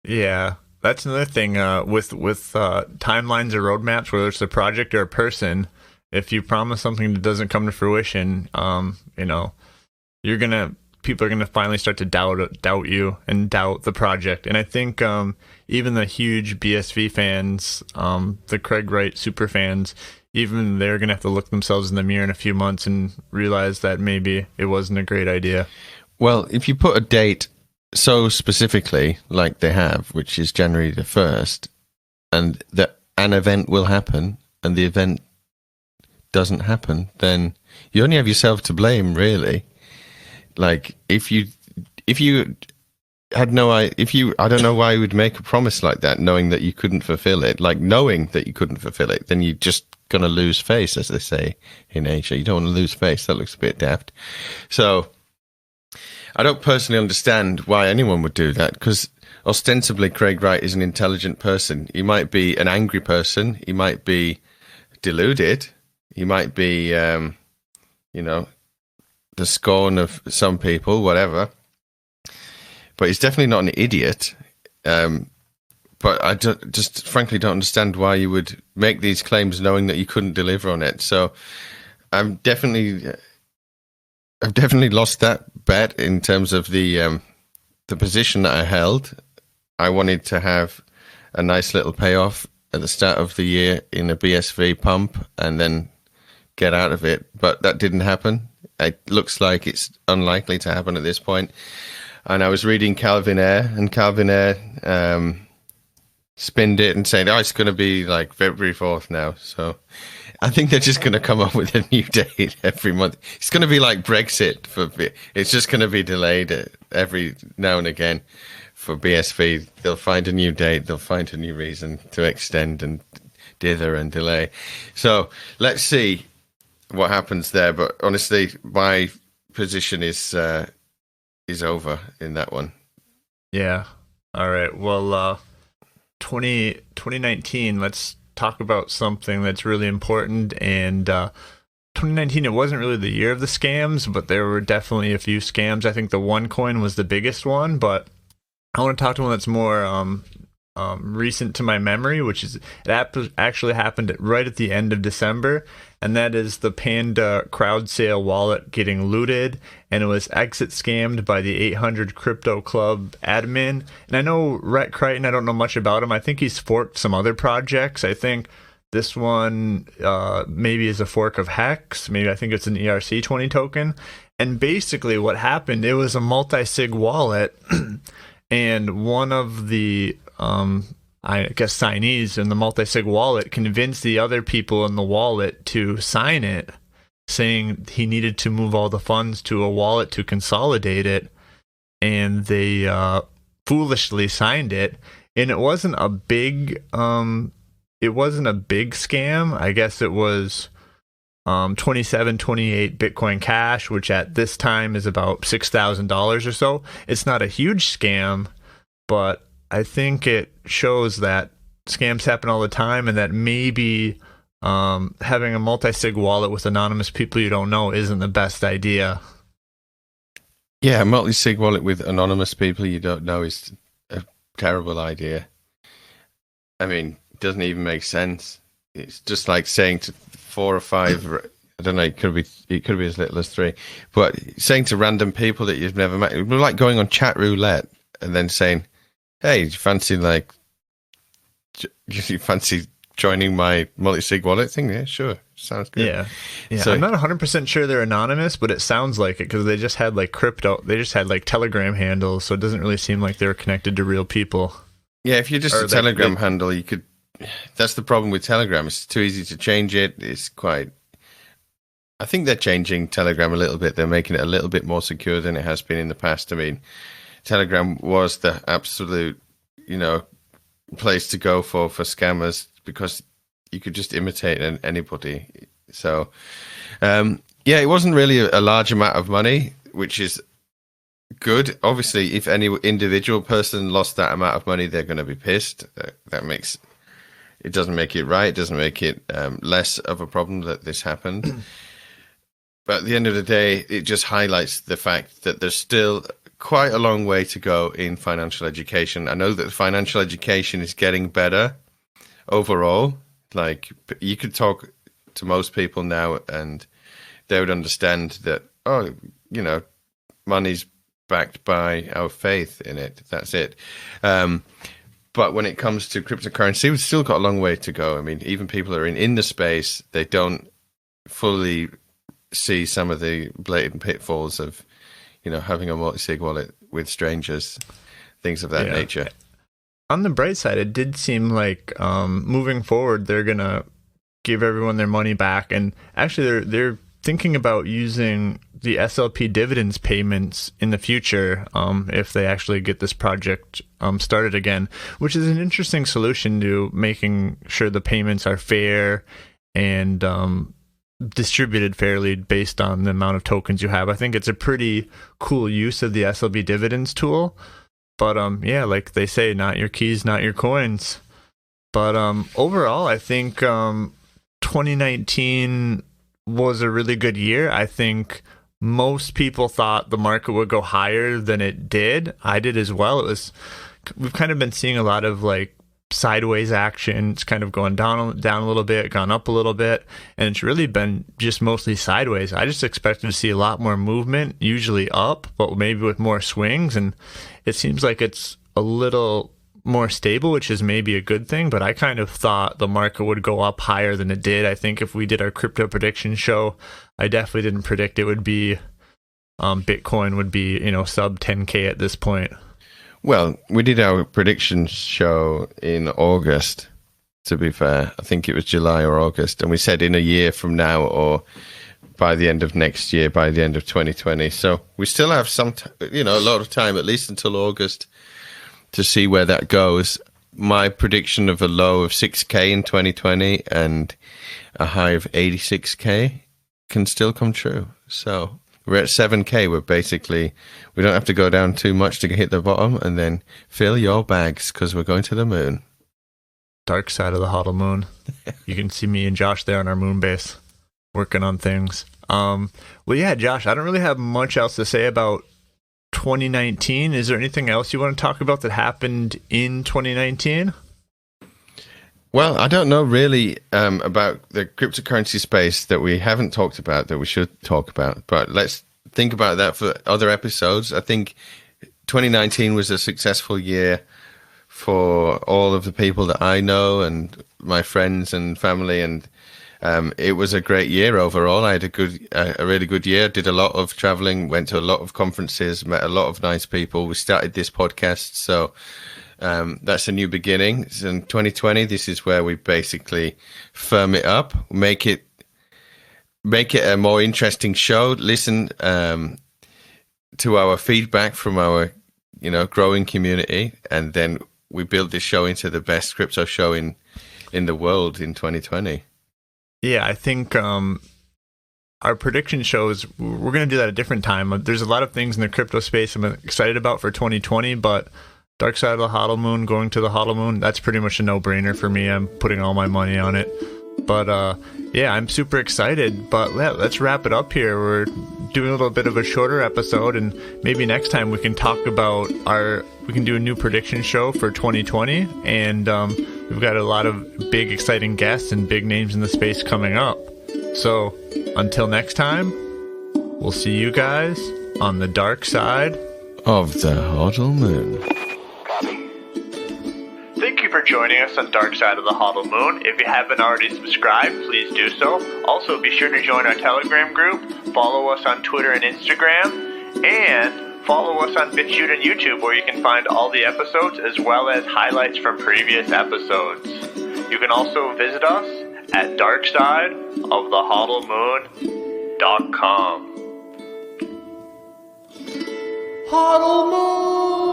Yeah, that's another thing with timelines or roadmaps, whether it's a project or a person. If you promise something that doesn't come to fruition, people are gonna finally start to doubt you and doubt the project. And I think even the huge BSV fans, the Craig Wright super fans, even they're gonna have to look themselves in the mirror in a few months and realize that maybe it wasn't a great idea. Well, if you put a date so specifically like they have, which is January the 1st, and that an event will happen and the event doesn't happen, then you only have yourself to blame, really. Like if you had I don't know why you would make a promise like that, knowing that you couldn't fulfill it. Like knowing that you couldn't fulfill it, then you're just gonna lose face, as they say in Asia. You don't want to lose face. That looks a bit daft. So I don't personally understand why anyone would do that, because ostensibly Craig Wright is an intelligent person. He might be an angry person. He might be deluded. He might be, the scorn of some people, whatever. But he's definitely not an idiot. but I just frankly don't understand why you would make these claims knowing that you couldn't deliver on it. So I've definitely lost that bet in terms of the position that I held. I wanted to have a nice little payoff at the start of the year in a BSV pump and then get out of it, but that didn't happen. It looks like it's unlikely to happen at this point. And I was reading Calvin Ayre, and Calvin Ayre spinned it and said, "Oh, it's going to be like February 4th now." So I think they're just going to come up with a new date every month. It's going to be like Brexit it's just going to be delayed every now and again for BSV. They'll find a new date. They'll find a new reason to extend and dither and delay. So let's see what happens there. But honestly, my position is over in that one. Yeah. All right. Well, 2019, let's talk about something that's really important. And 2019, it wasn't really the year of the scams, but there were definitely a few scams. I think the OneCoin was the biggest one, but I want to talk to one that's more recent to my memory, which is it actually happened right at the end of December, and that is the Panda crowd sale wallet getting looted, and it was exit scammed by the 800 Crypto Club admin. And I know Rhett Crichton, I don't know much about him. I think he's forked some other projects. I think this one maybe is a fork of Hex. Maybe I think it's an ERC20 token. And basically what happened, it was a multi-sig wallet, and one of the I guess signees in the multi-sig wallet convinced the other people in the wallet to sign it, saying he needed to move all the funds to a wallet to consolidate it, and they foolishly signed it. And it wasn't a big scam. I guess it was 28 Bitcoin Cash, which at this time is about $6,000 or so. It's not a huge scam, but I think it shows that scams happen all the time, and that maybe having a multi-sig wallet with anonymous people you don't know isn't the best idea. Yeah, a multi-sig wallet with anonymous people you don't know is a terrible idea. I mean, it doesn't even make sense. It's just like saying to 4 or 5, I don't know, it could be as little as 3, but saying to random people that you've never met, it would be like going on chat roulette and then saying, "Hey, do you fancy joining my multi-sig wallet thing?" Yeah, sure. Sounds good. Yeah. So, I'm not 100% sure they're anonymous, but it sounds like it because they just had like Telegram handles, so it doesn't really seem like they're connected to real people. yeah, if you're just a Telegram handle, you could. That's the problem with Telegram. It's too easy to change it. It's quite. I think they're changing Telegram a little bit. They're making it a little bit more secure than it has been in the past. I mean, Telegram was the absolute, place to go for scammers because you could just imitate anybody. So, it wasn't really a large amount of money, which is good. Obviously, if any individual person lost that amount of money, they're going to be pissed. It doesn't make it right. It doesn't make it less of a problem that this happened. But at the end of the day, it just highlights the fact that there's still quite a long way to go in financial education. I know that financial education is getting better overall. Like, you could talk to most people now and they would understand that, money's backed by our faith in it. That's it. But when it comes to cryptocurrency, we've still got a long way to go. I mean, even people who are in the space, they don't fully see some of the blatant pitfalls of, having a multi-sig wallet with strangers, things of that nature. On the bright side, it did seem like moving forward, they're going to give everyone their money back. And actually, they're thinking about using the SLP dividends payments in the future if they actually get this project started again, which is an interesting solution to making sure the payments are fair and distributed fairly based on the amount of tokens you have. I think it's a pretty cool use of the SLB dividends tool. But like they say, not your keys, not your coins. But overall, I think 2019 was a really good year. I think most people thought the market would go higher than it did. I did as well. We've kind of been seeing a lot of like sideways action. It's kind of going down a little bit, gone up a little bit, and it's really been just mostly sideways. I just expected to see a lot more movement, usually up, but maybe with more swings, and it seems like it's a little more stable, which is maybe a good thing, but I kind of thought the market would go up higher than it did. I think if we did our crypto prediction show, I definitely didn't predict it would be Bitcoin would be, sub 10K at this point. Well, we did our prediction show in August, to be fair. I think it was July or August. And we said in a year from now or by the end of next year, by the end of 2020. So we still have a lot of time, at least until August, to see where that goes. My prediction of a low of 6K in 2020 and a high of 86K can still come true. So we're at 7K. We don't have to go down too much to hit the bottom, and then fill your bags because we're going to the moon. Dark side of the HODLmoon. You can see me and Josh there on our moon base working on things. Well, yeah, Josh, I don't really have much else to say about 2019. Is there anything else you want to talk about that happened in 2019? Well, I don't know really about the cryptocurrency space that we haven't talked about that we should talk about, but let's think about that for other episodes. I think 2019 was a successful year for all of the people that I know and my friends and family, and it was a great year overall. I had a really good year. Did a lot of traveling, went to a lot of conferences, met a lot of nice people. We started this podcast, so that's a new beginning. So in 2020, this is where we basically firm it up, make it a more interesting show. Listen to our feedback from our growing community, and then we build this show into the best crypto show in the world in 2020. Yeah, I think our prediction shows, we're going to do that at a different time. There's a lot of things in the crypto space I'm excited about for 2020, but Dark Side of the HODLmoon, going to the HODLmoon, that's pretty much a no-brainer for me. I'm putting all my money on it. But yeah, I'm super excited. But let's wrap it up here. We're doing a little bit of a shorter episode, and maybe next time we can talk about we can do a new prediction show for 2020, and we've got a lot of big, exciting guests and big names in the space coming up. So until next time, we'll see you guys on the dark side of the HODLmoon. Thank you for joining us on Dark Side of the HODLmoon. If you haven't already subscribed, please do so. Also, be sure to join our Telegram group, follow us on Twitter and Instagram, and follow us on BitChute and YouTube, where you can find all the episodes as well as highlights from previous episodes. You can also visit us at darksideofthehodlmoon.com. HODLmoon!